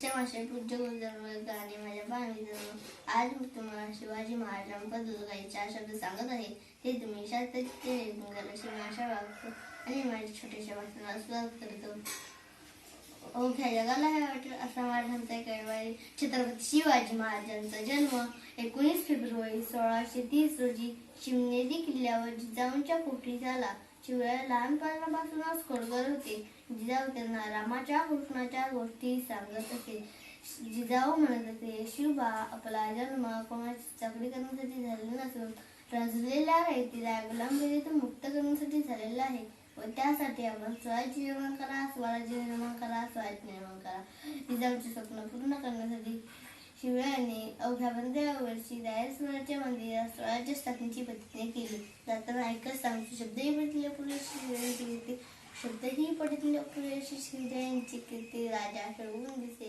मासे पूज्य गुरुजन आणि माझ्या बांधवीजन आज मी तुम्हाला शिवाजी महाराजांबद्दल काही 4 शब्द सांगत आहे. ते तुम्ही शास्त्राचे शिवाजी वागतो आणि माझ्या छोट्याशा वाचनाला सुरुवात करतो. अवघ्या जगाला हे वाटेल असा महाराजांचा कैवारी. छत्रपती शिवाजी महाराजांचा जन्म 19 फेब्रुवारी 1630 रोजी शिवनेरी किल्ल्यावर जिजाऊंच्या पोटी झाला. शिवराय लहानपणापासूनच खोडकर होते. जिजाऊ त्यांना रामाच्या कृष्णाच्या गोष्टी सांगत असे. जिजाऊ म्हणत असे, शिवबा, आपला जन्म कोणाची चाकरी करण्यासाठी झालेला नसून रंजलेल्या रयतेला गुलामगिरीतून मुक्त करण्यासाठी झालेला आहे व त्यासाठी आपण स्वराज्य निर्माण करा, स्वराज्य निर्माण करा, स्वराज्य निर्माण करा. जिजाऊचे स्वप्न पूर्ण करण्यासाठी शिवरायांनी अवघ्या 15व्या वर्षी रायरेश्वराच्या मंदिरात स्वराज्य स्थापनेची प्रतिज्ञा केली. जाताना ऐकत सांगतो, शब्दही पठितले पुरेशी शिवरायांची कीर्ती, शब्दही पठितले पुरेशी शिवरायांची कीर्ती. राजा खेळून दिसे